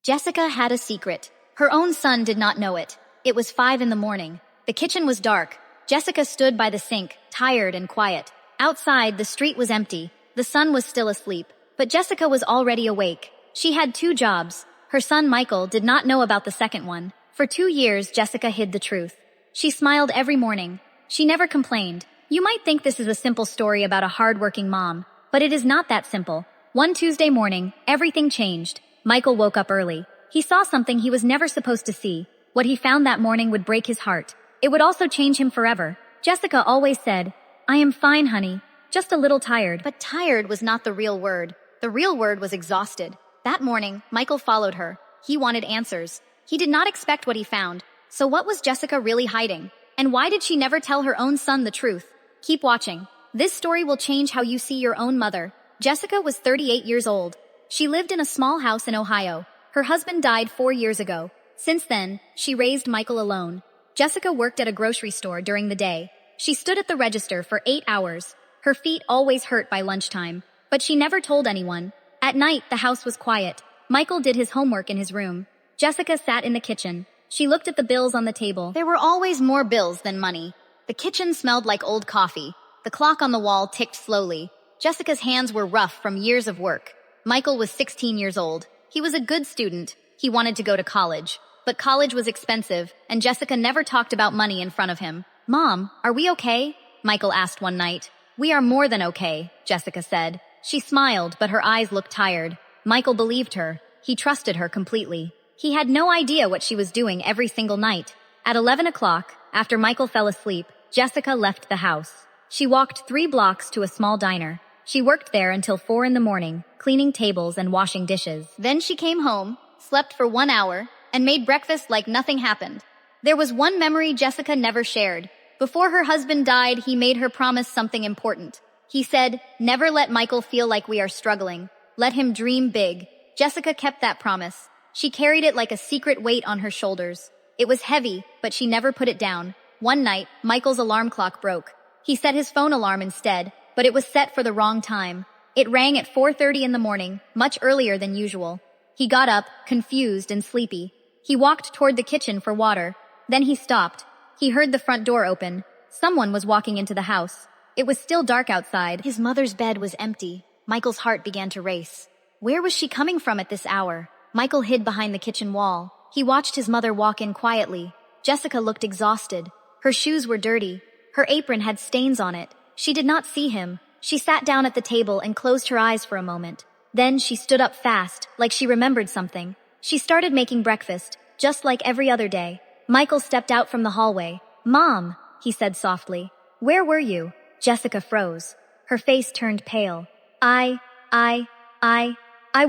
Jessica had a secret. Her own son did not know it. It was 5 in the morning. The kitchen was dark. Jessica stood by the sink, tired and quiet. Outside, the street was empty. The sun was still asleep. But Jessica was already awake. She had 2 jobs. Her son Michael did not know about the second one. For 2 years, Jessica hid the truth. She smiled every morning. She never complained. You might think this is a simple story about a hard-working mom, but it is not that simple. One Tuesday morning, everything changed. Michael woke up early. He saw something he was never supposed to see. What he found that morning would break his heart. It would also change him forever. Jessica always said, "I am fine, honey. Just a little tired." But tired was not the real word. The real word was exhausted. That morning, Michael followed her. He wanted answers. He did not expect what he found. So what was Jessica really hiding? And why did she never tell her own son the truth? Keep watching. This story will change how you see your own mother. Jessica was 38 years old. She lived in a small house in Ohio. Her husband died 4 years ago. Since then, she raised Michael alone. Jessica worked at a grocery store during the day. She stood at the register for 8 hours. Her feet always hurt by lunchtime, but she never told anyone. At night, the house was quiet. Michael did his homework in his room. Jessica sat in the kitchen. She looked at the bills on the table. There were always more bills than money. The kitchen smelled like old coffee. The clock on the wall ticked slowly. Jessica's hands were rough from years of work. Michael was 16 years old. He was a good student. He wanted to go to college. But college was expensive, and Jessica never talked about money in front of him. "Mom, are we okay?" Michael asked one night. "We are more than okay," Jessica said. She smiled, but her eyes looked tired. Michael believed her. He trusted her completely. He had no idea what she was doing every single night. At 11 o'clock, after Michael fell asleep, Jessica left the house. She walked 3 blocks to a small diner. She worked there until 4 in the morning, cleaning tables and washing dishes. Then she came home, slept for 1 hour, and made breakfast like nothing happened. There was one memory Jessica never shared. Before her husband died, he made her promise something important. He said, "Never let Michael feel like we are struggling. Let him dream big." Jessica kept that promise. She carried it like a secret weight on her shoulders. It was heavy, but she never put it down. One night, Michael's alarm clock broke. He set his phone alarm instead, but it was set for the wrong time. It rang at 4:30 in the morning, much earlier than usual. He got up, confused and sleepy. He walked toward the kitchen for water. Then he stopped. He heard the front door open. Someone was walking into the house. It was still dark outside. His mother's bed was empty. Michael's heart began to race. Where was she coming from at this hour? Michael hid behind the kitchen wall. He watched his mother walk in quietly. Jessica looked exhausted. Her shoes were dirty. Her apron had stains on it. She did not see him. She sat down at the table and closed her eyes for a moment. Then she stood up fast, like she remembered something. She started making breakfast, just like every other day. Michael stepped out from the hallway. "Mom," he said softly. "Where were you?" Jessica froze. Her face turned pale. I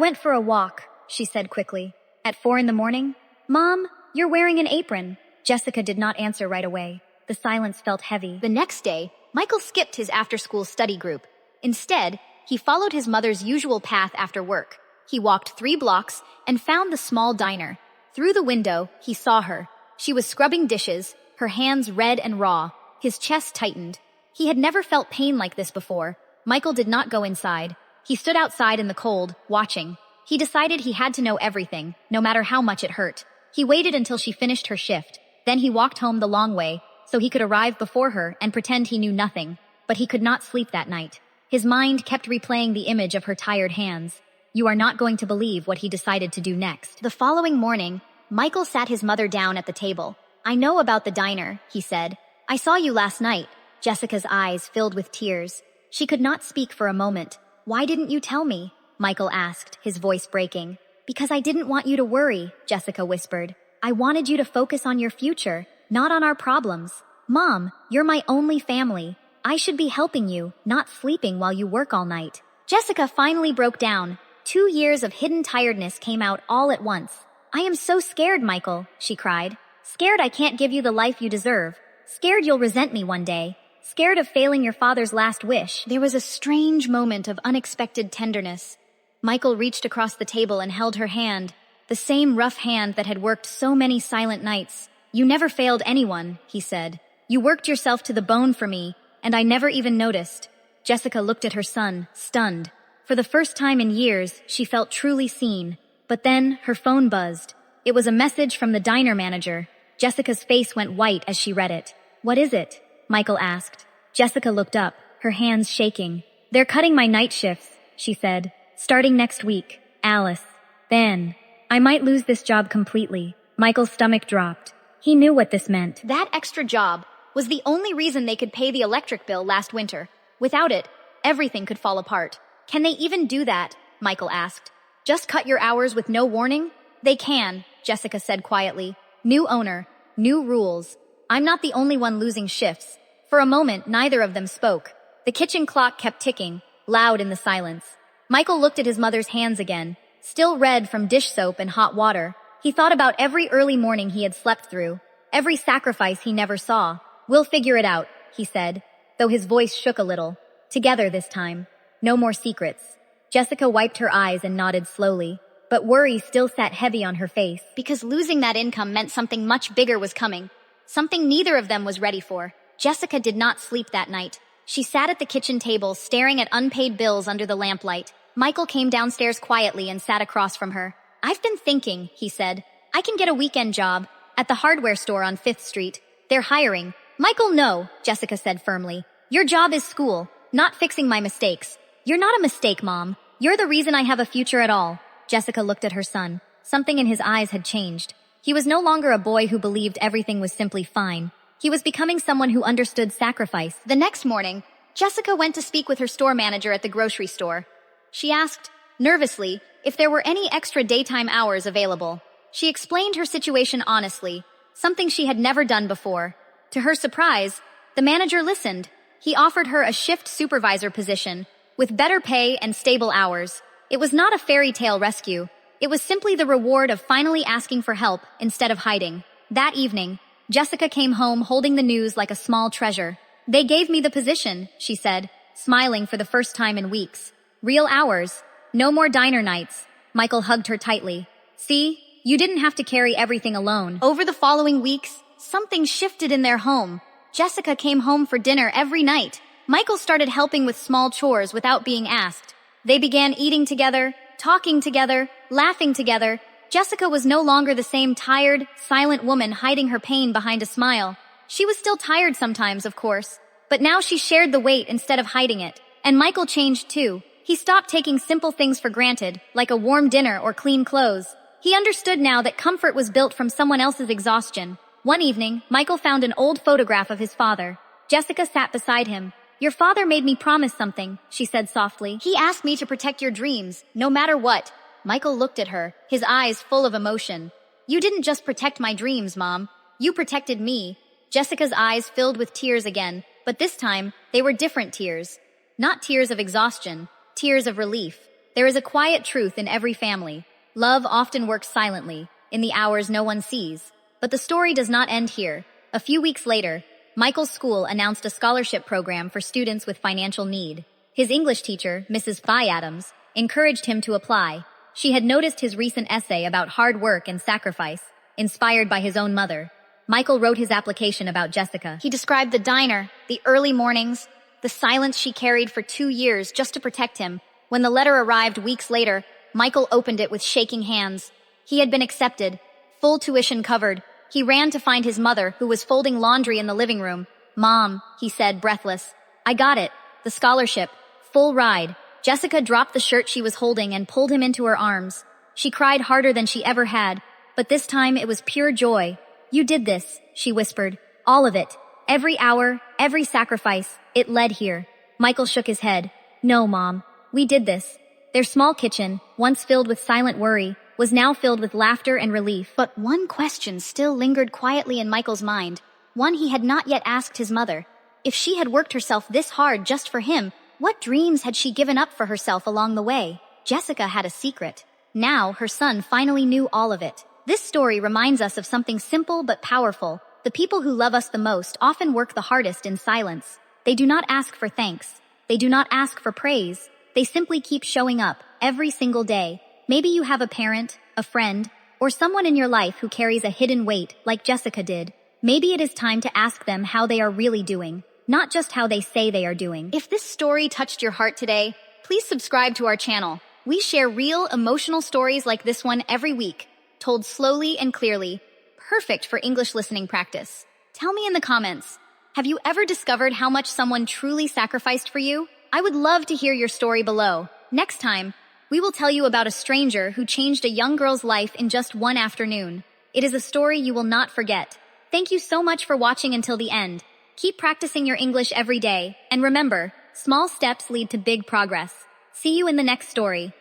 went for a walk," she said quickly. "At 4 in the morning? Mom, you're wearing an apron." Jessica did not answer right away. The silence felt heavy. The next day, Michael skipped his after-school study group. Instead, he followed his mother's usual path after work. He walked 3 blocks and found the small diner. Through the window, he saw her. She was scrubbing dishes, her hands red and raw. His chest tightened. He had never felt pain like this before. Michael did not go inside. He stood outside in the cold, watching. He decided he had to know everything, no matter how much it hurt. He waited until she finished her shift. Then he walked home the long way, so he could arrive before her and pretend he knew nothing. But he could not sleep that night. His mind kept replaying the image of her tired hands. You are not going to believe what he decided to do next. The following morning, Michael sat his mother down at the table. "I know about the diner," he said. "I saw you last night." Jessica's eyes filled with tears. She could not speak for a moment. "Why didn't you tell me?" Michael asked, his voice breaking. "Because I didn't want you to worry," Jessica whispered. "I wanted you to focus on your future, not on our problems. Mom, you're my only family. I should be helping you, not sleeping while you work all night." Jessica finally broke down. 2 years of hidden tiredness came out all at once. "I am so scared, Michael," she cried. "Scared I can't give you the life you deserve. Scared you'll resent me one day. Scared of failing your father's last wish." There was a strange moment of unexpected tenderness. Michael reached across the table and held her hand, the same rough hand that had worked so many silent nights. "You never failed anyone," he said. "You worked yourself to the bone for me, and I never even noticed." Jessica looked at her son, stunned. For the first time in years, she felt truly seen. But then her phone buzzed. It was a message from the diner manager. Jessica's face went white as she read it. "What is it?" Michael asked. Jessica looked up, her hands shaking. "They're cutting my night shifts," she said. "Starting next week. Alice. Then. I might lose this job completely." Michael's stomach dropped. He knew what this meant. That extra job was the only reason they could pay the electric bill last winter. Without it, everything could fall apart. "Can they even do that?" Michael asked. "Just cut your hours with no warning?" "They can," Jessica said quietly. "New owner, new rules. I'm not the only one losing shifts." For a moment, neither of them spoke. The kitchen clock kept ticking, loud in the silence. Michael looked at his mother's hands again, still red from dish soap and hot water. He thought about every early morning he had slept through, every sacrifice he never saw. "We'll figure it out," he said, though his voice shook a little. "Together this time. No more secrets." Jessica wiped her eyes and nodded slowly, but worry still sat heavy on her face. Because losing that income meant something much bigger was coming. Something neither of them was ready for. Jessica did not sleep that night. She sat at the kitchen table staring at unpaid bills under the lamplight. Michael came downstairs quietly and sat across from her. "I've been thinking," he said. "I can get a weekend job at the hardware store on 5th Street. They're hiring." "Michael, no," Jessica said firmly. "Your job is school, not fixing my mistakes." "You're not a mistake, Mom. You're the reason I have a future at all." Jessica looked at her son. Something in his eyes had changed. He was no longer a boy who believed everything was simply fine. He was becoming someone who understood sacrifice. The next morning, Jessica went to speak with her store manager at the grocery store. She asked, nervously, if there were any extra daytime hours available. She explained her situation honestly, something she had never done before. To her surprise, the manager listened. He offered her a shift supervisor position, with better pay and stable hours. It was not a fairy tale rescue. It was simply the reward of finally asking for help instead of hiding. That evening, Jessica came home holding the news like a small treasure. "They gave me the position," she said, smiling for the first time in weeks. "Real hours. No more diner nights." Michael hugged her tightly. "See, you didn't have to carry everything alone." Over the following weeks, something shifted in their home. Jessica came home for dinner every night. Michael started helping with small chores without being asked. They began eating together, talking together, laughing together. Jessica was no longer the same tired, silent woman hiding her pain behind a smile. She was still tired sometimes, of course, but now she shared the weight instead of hiding it. And Michael changed too. He stopped taking simple things for granted, like a warm dinner or clean clothes. He understood now that comfort was built from someone else's exhaustion. One evening, Michael found an old photograph of his father. Jessica sat beside him. "Your father made me promise something," she said softly. "He asked me to protect your dreams, no matter what." Michael looked at her, his eyes full of emotion. "You didn't just protect my dreams, Mom. You protected me." Jessica's eyes filled with tears again, but this time, they were different tears. Not tears of exhaustion, tears of relief. There is a quiet truth in every family. Love often works silently, in the hours no one sees. But the story does not end here. A few weeks later, Michael's school announced a scholarship program for students with financial need. His English teacher, Mrs. Phi Adams, encouraged him to apply. She had noticed his recent essay about hard work and sacrifice, inspired by his own mother. Michael wrote his application about Jessica. He described the diner, the early mornings, the silence she carried for 2 years just to protect him. When the letter arrived weeks later, Michael opened it with shaking hands. He had been accepted, full tuition covered. He ran to find his mother, who was folding laundry in the living room. "Mom," he said, breathless. "I got it. The scholarship. Full ride." Jessica dropped the shirt she was holding and pulled him into her arms. She cried harder than she ever had, but this time it was pure joy. "You did this," she whispered. "All of it. Every hour, every sacrifice. It led here." Michael shook his head. "No, Mom. We did this." Their small kitchen, once filled with silent worry, was now filled with laughter and relief. But one question still lingered quietly in Michael's mind, one he had not yet asked his mother. If she had worked herself this hard just for him, what dreams had she given up for herself along the way? Jessica had a secret. Now her son finally knew all of it. This story reminds us of something simple but powerful. The people who love us the most often work the hardest in silence. They do not ask for thanks. They do not ask for praise. They simply keep showing up every single day. Maybe you have a parent, a friend, or someone in your life who carries a hidden weight like Jessica did. Maybe it is time to ask them how they are really doing, not just how they say they are doing. If this story touched your heart today, please subscribe to our channel. We share real, emotional stories like this one every week, told slowly and clearly. Perfect for English listening practice. Tell me in the comments, have you ever discovered how much someone truly sacrificed for you? I would love to hear your story below. Next time, we will tell you about a stranger who changed a young girl's life in just one afternoon. It is a story you will not forget. Thank you so much for watching until the end. Keep practicing your English every day, and remember, small steps lead to big progress. See you in the next story.